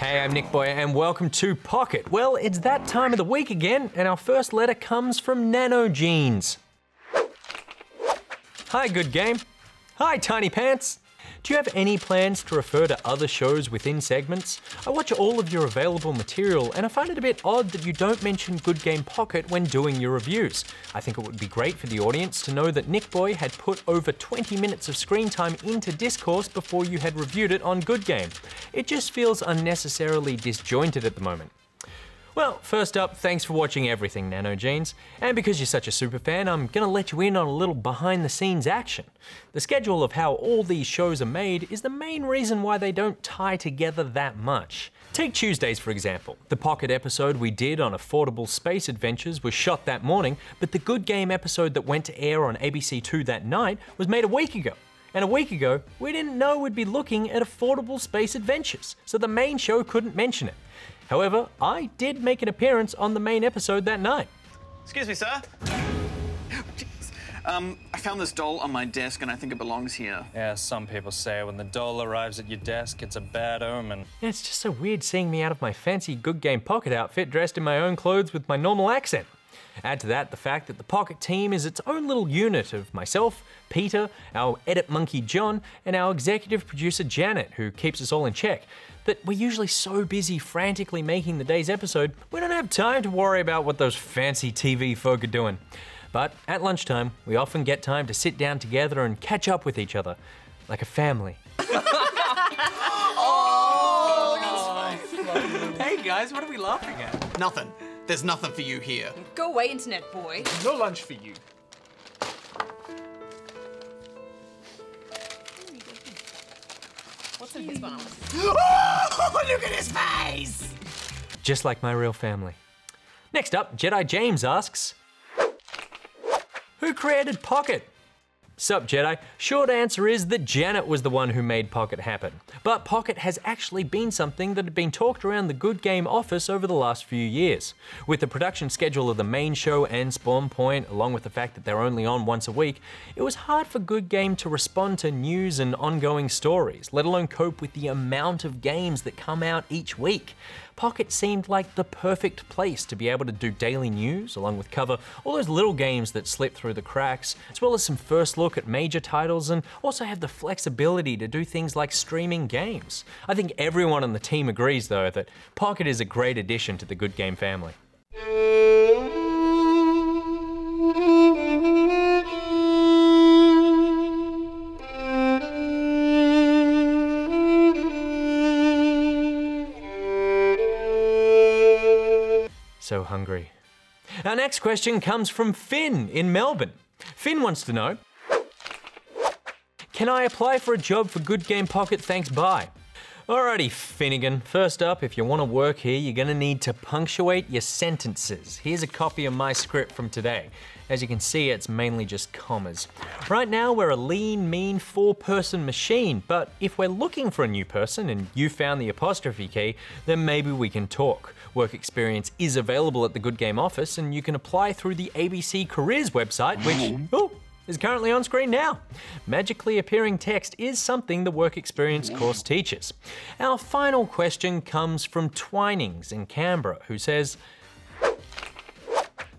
Hey, I'm Nick Boy and welcome to Pocket. Well, it's that time of the week again, and our first letter comes from Nanojeans. Hi, Good Game. Hi, Tiny Pants. Do you have any plans to refer to other shows within segments? I watch all of your available material and I find it a bit odd that you don't mention Good Game Pocket when doing your reviews. I think it would be great for the audience to know that Nick Boy had put over 20 minutes of screen time into Discourse before you had reviewed it on Good Game. It just feels unnecessarily disjointed at the moment. Well, first up, thanks for watching everything, Nanojeans. And because you're such a super fan, I'm gonna let you in on a little behind the scenes action. The schedule of how all these shows are made is the main reason why they don't tie together that much. Take Tuesdays, for example. The Pocket episode we did on Affordable Space Adventures was shot that morning, but the Good Game episode that went to air on ABC2 that night was made a week ago. And a week ago, we didn't know we'd be looking at Affordable Space Adventures, so the main show couldn't mention it. However, I did make an appearance on the main episode that night. Excuse me, sir. I found this doll on my desk and I think it belongs here. Yeah, some people say when the doll arrives at your desk, it's a bad omen. Yeah, it's just so weird seeing me out of my fancy Good Game Pocket outfit dressed in my own clothes with my normal accent. Add to that the fact that the Pocket team is its own little unit of myself, Peter, our edit monkey John, and our executive producer Janet, who keeps us all in check, that we're usually so busy frantically making the day's episode, we don't have time to worry about what those fancy TV folk are doing. But at lunchtime, we often get time to sit down together and catch up with each other, like a family. Hey guys, what are we laughing at? Nothing. There's nothing for you here. Go away, internet boy. No lunch for you. What's in his one? Oh, look at his face! Just like my real family. Next up, Jedi James asks, who created Pocket? Sup, Jedi? Short answer is that Janet was the one who made Pocket happen. But Pocket has actually been something that had been talked around the Good Game office over the last few years. With the production schedule of the main show and Spawn Point, along with the fact that they're only on once a week, it was hard for Good Game to respond to news and ongoing stories, let alone cope with the amount of games that come out each week. Pocket seemed like the perfect place to be able to do daily news, along with cover all those little games that slip through the cracks, as well as some first look at major titles, and also have the flexibility to do things like streaming games. I think everyone on the team agrees, though, that Pocket is a great addition to the Good Game family. So hungry. Our next question comes from Finn in Melbourne. Finn wants to know, can I apply for a job for Good Game Pocket? Thanks, bye. Alrighty, Finnegan. First up, if you want to work here, you're going to need to punctuate your sentences. Here's a copy of my script from today. As you can see, it's mainly just commas. Right now, we're a lean, mean, four-person machine, but if we're looking for a new person and you found the apostrophe key, then maybe we can talk. Work experience is available at the Good Game office, and you can apply through the ABC Careers website, which is currently on screen now. Magically appearing text is something the work experience course teaches. Our final question comes from Twinings in Canberra, who says,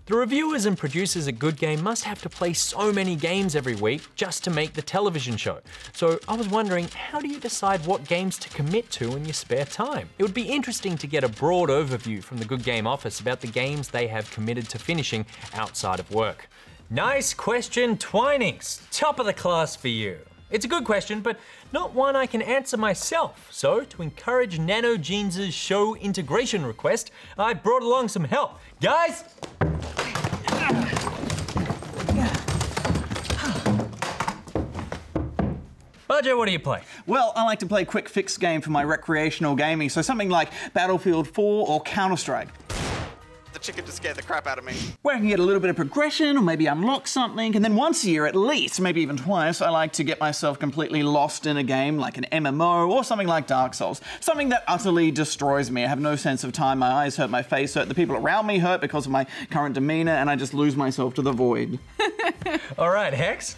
the reviewers and producers at Good Game must have to play so many games every week just to make the television show. So I was wondering, how do you decide what games to commit to in your spare time? It would be interesting to get a broad overview from the Good Game office about the games they have committed to finishing outside of work. Nice question, Twinings. Top of the class for you. It's a good question, but not one I can answer myself. So, to encourage Nanojeans' show integration request, I brought along some help. Guys! Bajo, what do you play? Well, I like to play a quick fix game for my recreational gaming, so something like Battlefield 4 or Counter-Strike. The chicken just scared the crap out of me. Where I can get a little bit of progression or maybe unlock something, and then once a year at least, maybe even twice, I like to get myself completely lost in a game like an MMO or something like Dark Souls. Something that utterly destroys me. I have no sense of time, my eyes hurt, my face hurt, the people around me hurt because of my current demeanor, and I just lose myself to the void. All right, Hex?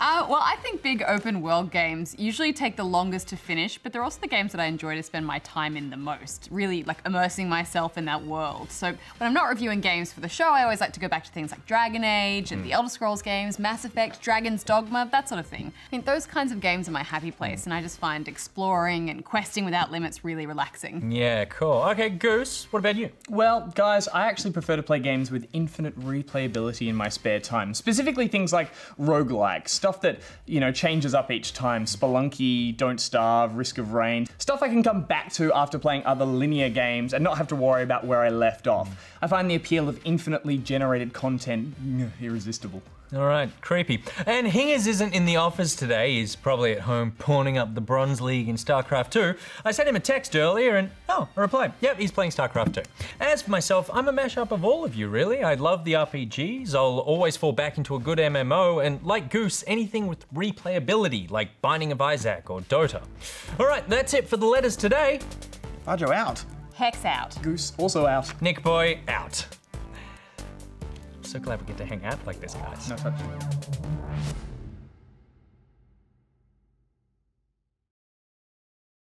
Well, I think big open world games usually take the longest to finish, but they're also the games that I enjoy to spend my time in the most, really like immersing myself in that world. So when I'm not reviewing games for the show, I always like to go back to things like Dragon Age and the Elder Scrolls games, Mass Effect, Dragon's Dogma, that sort of thing. I think those kinds of games are my happy place, and I just find exploring and questing without limits really relaxing. Yeah, cool. Okay, Goose, what about you? Well, guys, I actually prefer to play games with infinite replayability in my spare time. Specifically things like roguelike, stuff that, you know, changes up each time. Spelunky, Don't Starve, Risk of Rain. Stuff I can come back to after playing other linear games and not have to worry about where I left off. I find the appeal of infinitely generated content irresistible. All right, creepy. And Hingers isn't in the office today. He's probably at home pawning up the Bronze League in StarCraft 2. I sent him a text earlier and, a reply. Yep, he's playing StarCraft 2. As for myself, I'm a mashup of all of you, really. I love the RPGs. I'll always fall back into a good MMO, and like Goose, anything with replayability, like Binding of Isaac or Dota. All right, that's it for the letters today. Bajo out. Hex out. Goose, also out. Nick Boy, out. So glad we get to hang out like this, guys. No touch.